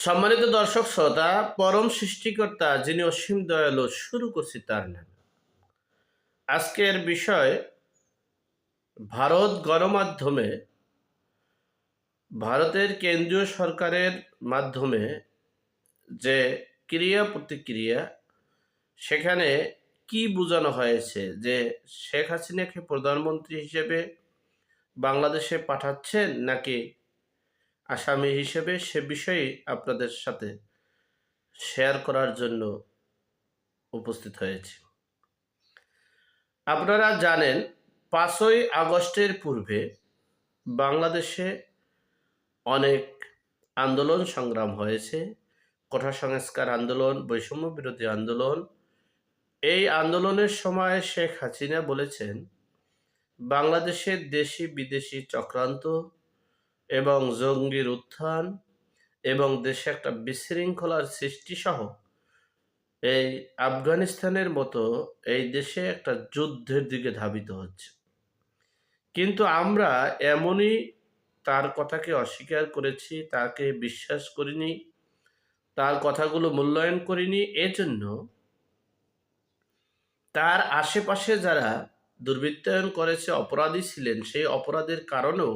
সম্মানিত দর্শক শ্রোতা, পরম সৃষ্টিকর্তা যিনি অসীম দয়ালু, শুরু করছি তার নামে। আজকের বিষয়, ভারত গণমাধ্যমে, ভারতের কেন্দ্রীয় সরকারের মাধ্যমে যে ক্রিয়া প্রতিক্রিয়া, সেখানে কি বোঝানো হয়েছে যে শেখ হাসিনাকে প্রধানমন্ত্রী হিসেবে বাংলাদেশে পাঠাচ্ছেন নাকি আসামি হিসেবে, সে বিষয়ে আপনাদের সাথে শেয়ার করার জন্য উপস্থিত হয়েছে। আপনারা জানেন, 5ই আগস্টের পূর্বে বাংলাদেশে অনেক আন্দোলন সংগ্রাম হয়েছে। কোটা সংস্কার আন্দোলন, বৈষম্য বিরোধী আন্দোলন। এই আন্দোলনের সময় শেখ হাসিনা বলেছেন, বাংলাদেশের দেশি বিদেশি চক্রান্ত এবং জঙ্গির উত্থান এবং দেশে একটা বিশৃঙ্খলার সৃষ্টিসহ এই আফগানিস্তানের মতো এই দেশে একটা যুদ্ধের দিকে ধাবিত হচ্ছে। কিন্তু আমরা এমনই তার কথাকে অস্বীকার করেছি, তাকে বিশ্বাস করিনি, তার কথাগুলো মূল্যায়ন করিনি। এজন্য তার আশেপাশে যারা দুর্বৃত্তায়ন করেছে, অপরাধী ছিলেন, সেই অপরাধের কারণেও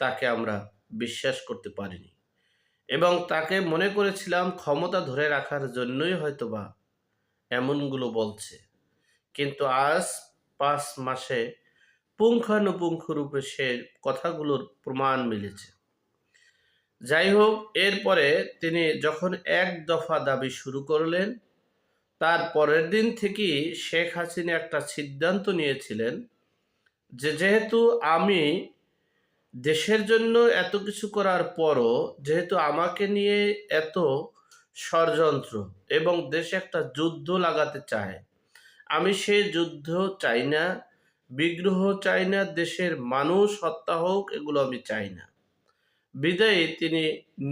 তাকে আমরা বিশ্বাস করতে পারিনি এবং তাকে মনে করেছিলাম ক্ষমতা ধরে রাখার জন্যই হয়তোবা এমনগুলো বলছে। কিন্তু আজ 5 মাসে পুঙ্খানুপুঙ্খ রূপে সে কথাগুলোর প্রমাণ মিলেছে। যাই হোক, এরপরে তিনি যখন এক দফা দাবি শুরু করলেন, তার পরের দিন থেকেই শেখ হাসিনা একটা সিদ্ধান্ত নিয়েছিলেন যে যেহেতু আমি দেশের জন্য এত কিছু করার পরও, যেহেতু আমাকে নিয়ে এত ষড়যন্ত্র এবং দেশে একটা যুদ্ধ লাগাতে চায়, আমি সে যুদ্ধ চাই না, বিগ্রহ চাই না, দেশের মানুষ হত্যা হোক, এগুলো আমি চাই না। বিদায়ী তিনি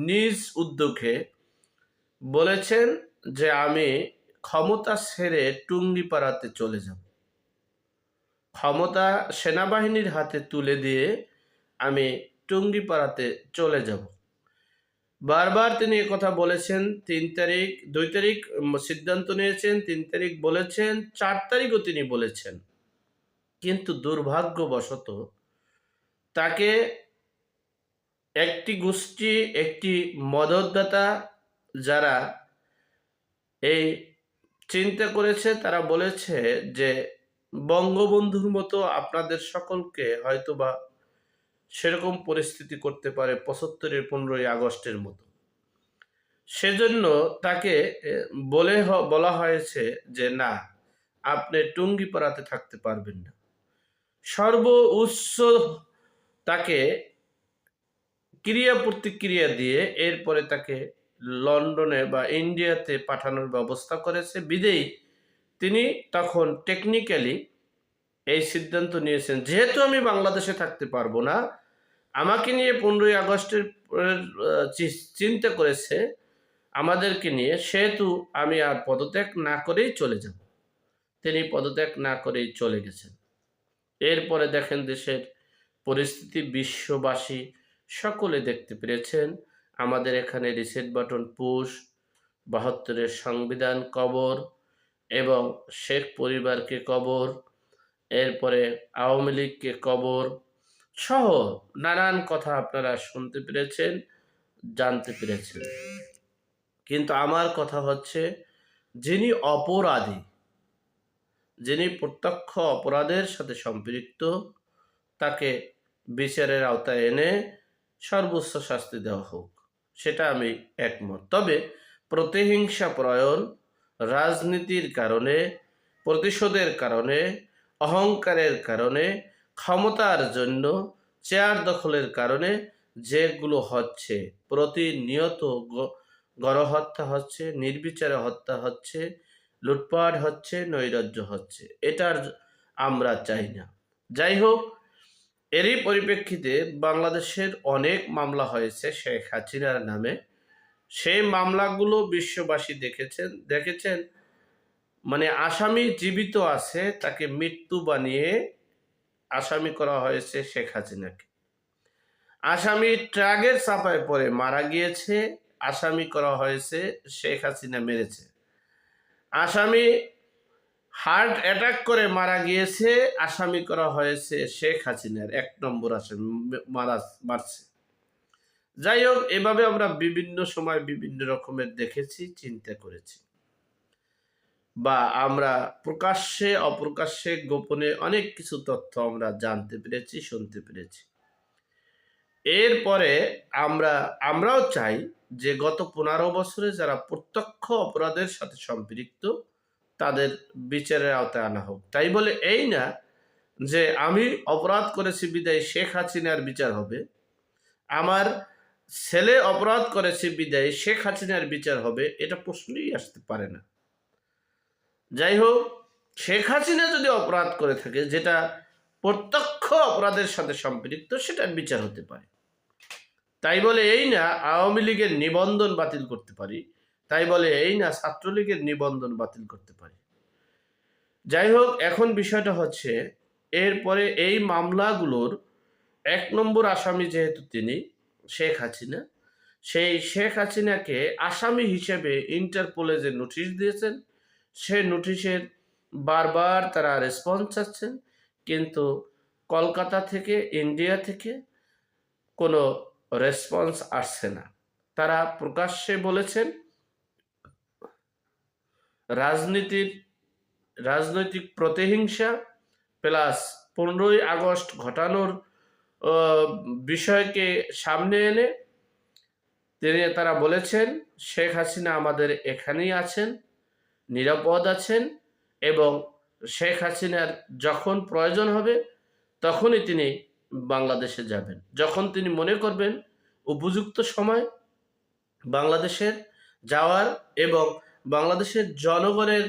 নিজ উদ্যোগে বলেছেন যে আমি ক্ষমতা ছেড়ে টুঙ্গিপাড়াতে চলে যাব, ক্ষমতা সেনাবাহিনীর হাতে তুলে দিয়ে আমি টুঙ্গিপাড়াতে চলে যাব। বারবার তিনি কথা বলেছেন। 3 তারিখ, 2 তারিখ সিদ্ধান্ত নিয়েছেন, 3 তারিখ বলেছেন, 4 তারিখও তিনি বলেছেন। কিন্তু দুর্ভাগ্যবশত তাকে একটি গোষ্ঠী, একটি মদতদাতা যারা এই চিন্তা করেছে, তারা বলেছে যে বঙ্গবন্ধুর মতো আপনাদের সকলকে হয়তোবা সেরকম পরিস্থিতি করতে পারে 75-এর 15ই আগস্টের মতো। সেজন্য তাকে বলা হয়েছে যে না, আপনি টুঙ্গিপাড়াতে থাকতে পারবেন না। সর্বোচ্চ তাকে ক্রিয়া প্রতিক্রিয়া দিয়ে এরপরে তাকে লন্ডনে বা ইন্ডিয়াতে পাঠানোর ব্যবস্থা করেছে। বিদেয়ী তিনি তখন টেকনিক্যালি এই সিদ্ধান্ত নিয়েছেন, যেহেতু আমি বাংলাদেশে থাকতে পারবো না, আমাকে নিয়ে 15ই আগস্টের চিন্তা করেছে আমাদেরকে নিয়ে, সেহেতু আমি আর পদত্যাগ না করেই চলে যাব। তিনি পদত্যাগ না করেই চলে গেছেন। এরপরে দেখেন দেশের পরিস্থিতি, বিশ্ববাসী সকলে দেখতে পেরেছেন। আমাদের এখানে রিসেট বাটন পুশ, 72-এর সংবিধান কবর এবং শেখ পরিবারকে কবর, এরপরে আওয়ামী লীগকে কবর সহ নানান কথা আপনারা শুনতে পেরেছেন, জানতে পেরেছেন। কিন্তু আমার কথা হচ্ছে, যিনি অপরাধী, যিনি প্রত্যক্ষ অপরাধের সাথে সম্পৃক্ত, তাকে বিচারের আওতায় এনে সর্বোচ্চ শাস্তি দেওয়া হোক, সেটা আমি একমত। তবে প্রতিহিংসা প্রয়ণ, রাজনীতির কারণে, প্রতিশোধের কারণে, অহংকারের কারণে, ক্ষমতার জন্য, চেয়ার দখলের কারণে যেগুলো হচ্ছে, প্রতিনিয়ত গণহত্যা হচ্ছে, নির্বিচারে হত্যা হচ্ছে, লুটপাট হচ্ছে, নৈরাজ্য হচ্ছে, এটার আমরা চাই না। যাই হোক, এরই পরিপ্রেক্ষিতে বাংলাদেশের অনেক মামলা হয়েছে শেখ হাসিনার নামে। সেই মামলাগুলো বিশ্ববাসী দেখেছেন। মানে আসামি জীবিত আছে, তাকে মৃত্যু বানিয়ে আসামি করা হয়েছে শেখ হাসিনাকে। আসামি ট্রাকের চাপায় পড়ে মারা গিয়েছে, আসামি করা হয়েছে শেখ হাসিনা মেরেছে। আসামি হার্ট অ্যাটাক করে মারা গিয়েছে, আসামি করা হয়েছে শেখ হাসিনার ১ নম্বর আসামি মারছে। যাই হোক, এভাবে আমরা বিভিন্ন সময় বিভিন্ন রকমের দেখেছি, চিন্তা করেছি, বা আমরা প্রকাশ্যে অপ্রকাশ্যে গোপনে অনেক কিছু তথ্য আমরা জানতে পেরেছি, শুনতে পেরেছি। এরপরে আমরাও চাই যে গত ১৫ বছরে যারা প্রত্যক্ষ অপরাধের সাথে সম্পৃক্ত তাদের বিচারের আওতায় আনা হোক। তাই বলে এই না যে আমি অপরাধ করেছি বিদায় শেখ হাসিনার বিচার হবে, আমার ছেলে অপরাধ করেছে বিদায় শেখ হাসিনার বিচার হবে, এটা প্রশ্নই আসতে পারে না। যাই হোক, শেখ হাসিনা যদি অপরাধ করে থাকে যেটা প্রত্যক্ষ অপরাধের সাথে সম্পৃক্ত, সেটার বিচার হতে পারে। তাই বলে এই না আওয়ামী লীগের নিবন্ধন বাতিল করতে পারি, তাই বলে এই না ছাত্রলীগের নিবন্ধন বাতিল করতে পারি। যাই হোক, এখন বিষয়টা হচ্ছে এরপরে এই মামলাগুলোর ১ নম্বর আসামি যেহেতু তিনি শেখ হাসিনা, সেই শেখ হাসিনাকে আসামি হিসেবে ইন্টারপোলে যে নোটিশ দিয়েছেন, সে নোটিশের বারবার তারা রেসপন্স চাচ্ছেন, কিন্তু কলকাতা থেকে, ইন্ডিয়া থেকে কোনো রেসপন্স আসছে না। তারা প্রকাশ্যে বলেছেন রাজনৈতিক প্রতিহিংসা প্লাস ১৫ই আগস্ট ঘটানোর বিষয়কে সামনে এনে তারা বলেছেন শেখ হাসিনা আমাদের এখানেই আছেন, নিরাপদ আছেন, এবং শেখ হাসিনার যখন প্রয়োজন হবে তখনই তিনি বাংলাদেশে যাবেন। যখন তিনি মনে করবেন উপযুক্ত সময় বাংলাদেশের যাওয়ার, এবং বাংলাদেশের জনগণের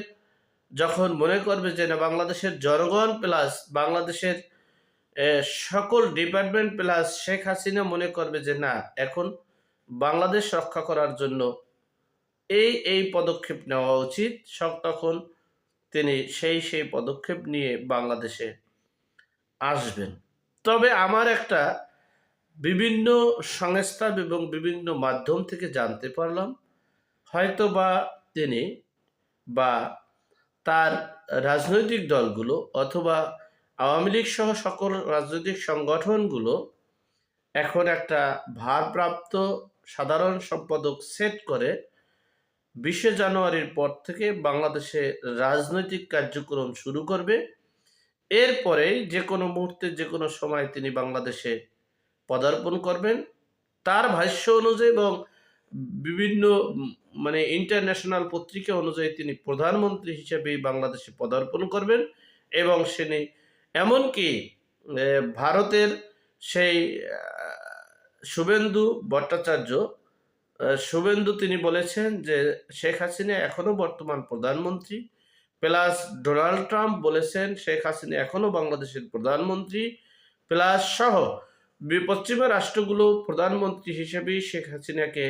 যখন মনে করবে যে না, বাংলাদেশের জনগণ প্লাস বাংলাদেশের সকল ডিপার্টমেন্ট প্লাস শেখ হাসিনা মনে করবে যে না, এখন বাংলাদেশ রক্ষা করার জন্য এই পদক্ষেপ নেওয়া উচিত, তখন তিনি সেই পদক্ষেপ নিয়ে বাংলাদেশে আসবেন। তবে আমার একটা বিভিন্ন সংস্থা এবং বিভিন্ন মাধ্যম থেকে জানতে পারলাম, হয়তো বা তিনি বা তার রাজনৈতিক দলগুলো অথবা আওয়ামী লীগ সহ সকল রাজনৈতিক সংগঠনগুলো এখন একটা ভারপ্রাপ্ত সাধারণ সম্পাদক সেট করে ২০শে জানুয়ারির পর থেকে বাংলাদেশে রাজনৈতিক কার্যক্রম শুরু করবে। এরপরেই যে কোনো মুহূর্তে যে কোনো সময় তিনি বাংলাদেশে পদার্পণ করবেন। তার ভাষ্য অনুযায়ী এবং বিভিন্ন ইন্টারন্যাশনাল পত্রিকা অনুযায়ী তিনি প্রধানমন্ত্রী হিসেবেই বাংলাদেশে পদার্পণ করবেন, এবং তিনি এমনকি ভারতের সেই শুভেন্দু ভট্টাচার্য তিনি বলেছেন যে শেখ হাসিনা এখনো বর্তমান প্রধানমন্ত্রী, প্লাস ডোনাল্ড ট্রাম্প বলেছেন শেখ হাসিনা এখনো বাংলাদেশের প্রধানমন্ত্রী, প্লাস সহ পশ্চিমা রাষ্ট্রগুলো প্রধানমন্ত্রী হিসেবেই শেখ হাসিনাকে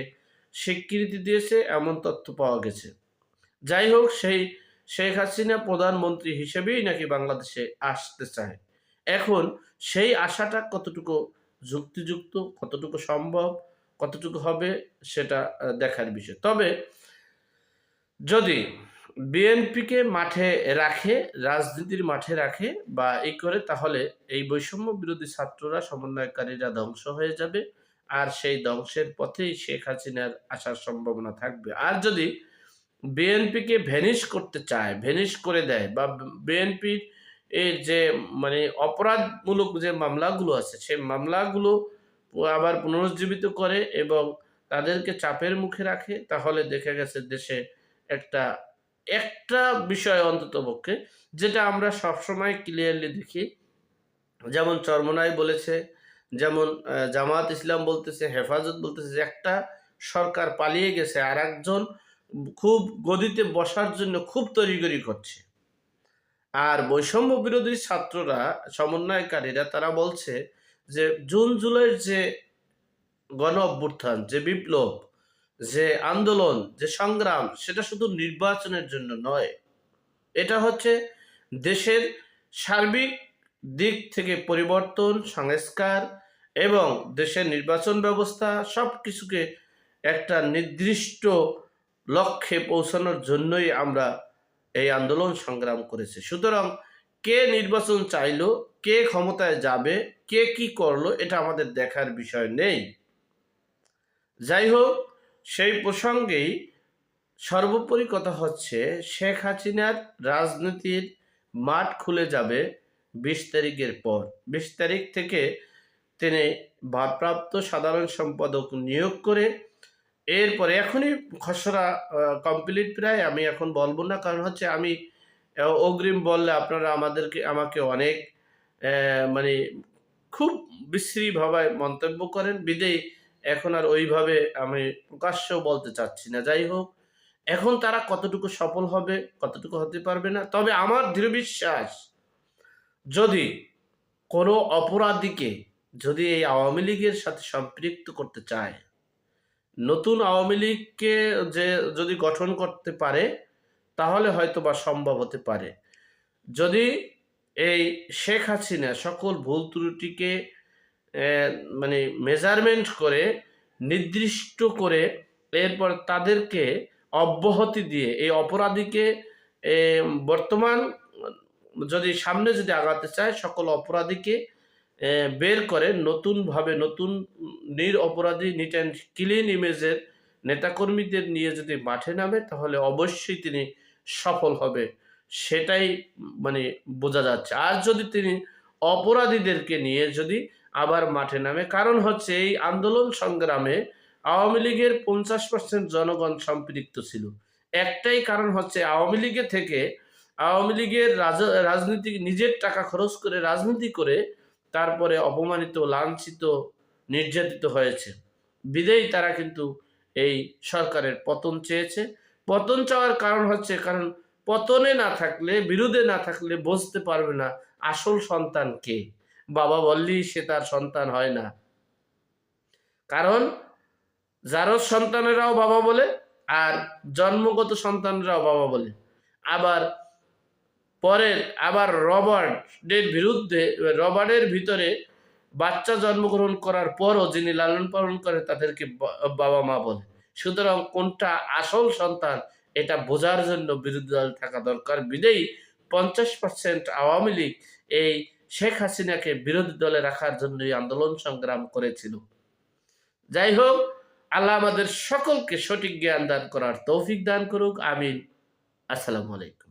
স্বীকৃতি দিয়েছে, এমন তথ্য পাওয়া গেছে। যাই হোক, সেই শেখ হাসিনা প্রধানমন্ত্রী হিসেবেই নাকি বাংলাদেশে আসতে চায়। এখন সেই আশাটা কতটুকু যুক্তিযুক্ত, কতটুকু সম্ভব, কতটুকু হবে, সেটা দেখার বিষয়। তবে যদি বিএনপিকে মাঠে রাখে, রাজনীতির মাঠে রাখে বা এই করে, তাহলে এই বৈষম্য বিরোধী ছাত্ররা, সমন্বয়কারীরা ধ্বংস হয়ে যাবে, আর সেই ধ্বংসের পথেই শেখ হাসিনার আসার সম্ভাবনা থাকবে। আর যদি বিএনপিকে ভ্যানিশ করতে চায়, ভ্যানিশ করে দেয়, বা বিএনপির এই যে অপরাধমূলক যে মামলাগুলো আছে সেই মামলাগুলো আবার পুনরুজ্জীবিত করে এবং তাদেরকে চাপের মুখে রাখে, তাহলে দেখা গেছে দেশে একটা বিষয় অন্ততপক্ষে, যেটা আমরা সবসময় ক্লিয়ারলি দেখি, যেমন চরমোনাই বলেছে, যেমন জামাত ইসলাম বলতেছে, হেফাজত বলতেছে যে একটা সরকার পালিয়ে গেছে আর একজন খুব গদিতে বসার জন্য খুব তড়িঘড়ি করছে। আর বৈষম্য বিরোধী ছাত্ররা, সমন্বয়কারীরা, তারা বলছে যে জুন জুলাইয়ের যে গণ অভ্যুত্থান, যে বিপ্লব, যে আন্দোলন, যে সংগ্রাম, সেটা শুধু নির্বাচনের জন্য নয়, এটা হচ্ছে দেশের সার্বিক দিক থেকে পরিবর্তন, সংস্কার এবং দেশের নির্বাচন ব্যবস্থা সব কিছুকে একটা নির্দিষ্ট লক্ষ্যে পৌঁছানোর জন্যই আমরা এই আন্দোলন সংগ্রাম করেছি। সুতরাং কে নির্বাচন চাইলো, কে ক্ষমতায় যাবে, কে কি করলো, এটা আমাদের দেখার বিষয় নেই। যাই হোক, সেই প্রসঙ্গেই সর্বোপরি কথা হচ্ছে, শেখ হাসিনার রাজনীতির মাঠ খুলে যাবে 20 তারিখের পর। 20 তারিখ থেকে তিনি ভারপ্রাপ্ত সাধারণ সম্পাদক নিয়োগ করে এরপরে এখনই খসড়া কমপ্লিট প্রায়, আমি এখন বলবো না, কারণ হচ্ছে আমি অগ্রিম বললে আপনারা আমাকে অনেক মানে খুব বিশ্রীভাবে মন্তব্য করেন, বিদেয় এখন আর ওইভাবে আমি প্রকাশ্যেও বলতে চাচ্ছি না। যাই হোক, এখন তারা কতটুকু সফল হবে, কতটুকু হতে পারবে না, তবে আমার দৃঢ় বিশ্বাস, যদি কোনো অপরাধীকে যদি এই আওয়ামী লীগের সাথে সম্পৃক্ত করতে চায়, নতুন আওয়ামী লীগকে যে যদি গঠন করতে পারে, তাহলে হয়তো বা সম্ভব হতে পারে। যদি এই শেখ হাসিনা সকল ভুল ত্রুটিকে মানে মেজারমেন্ট করে, নির্দিষ্ট করে, এরপর তাদেরকে অব্যাহতি দিয়ে এই অপরাধীকে বর্তমান যদি সামনে যদি আগাতে চায়, সকল অপরাধীকে বের করে নতুনভাবে নতুন অপরাধী নিট অ্যান্ড ক্লিন ইমেজের নেতাকর্মীদের নিয়ে যদি মাঠে নামে, তাহলে অবশ্যই তিনি সফল হবে, সেটাই মানে বোঝা যাচ্ছে। আর যদি তিনি অপরাধীদেরকে নিয়ে যদি আবার মাঠে নামে, কারণ হচ্ছে এই আন্দোলন সংগ্রামে আওয়ামী লীগের 50% জনগণ সম্পৃক্ত ছিল। একটাই কারণ হচ্ছে, আওয়ামী লীগের থেকে আওয়ামী লীগের রাজনীতি নিজের টাকা খরচ করে রাজনীতি করে তারপরে অপমানিত, লাঞ্ছিত, নির্যাতিত হয়েছে বিদেয় তারা কিন্তু এই সরকারের পতন চেয়েছে। পতন চাওয়ার কারণ হচ্ছে, কারণ পতনে না থাকলে, বিরোধে না থাকলে বুঝতে পারবে না আসল সন্তান কে। বাবা বললেই সে তার সন্তান হয় না, কারণ জারজ সন্তানেরাও বাবা বলে, আর জন্মগত সন্তানরাও বাবা বলে। আবার রবার্টের ভিতরে বাচ্চা জন্মগ্রহণ করার পরও যিনি লালন পালন করে তাদেরকে বাবা মা বলে। সুতরাং কোনটা আসল সন্তান এটা বোঝার জন্য বিরোধী দল থাকা দরকার। বিদেয়ী 50% আওয়ামী লীগ এই শেখ হাসিনাকে বিরোধী দলে রাখার জন্যই আন্দোলন সংগ্রাম করেছিল। যাই হোক, আল্লাহ আমাদের সকলকে সঠিক জ্ঞান দান করার তৌফিক দান করুক। আমিন। আসসালামু আলাইকুম।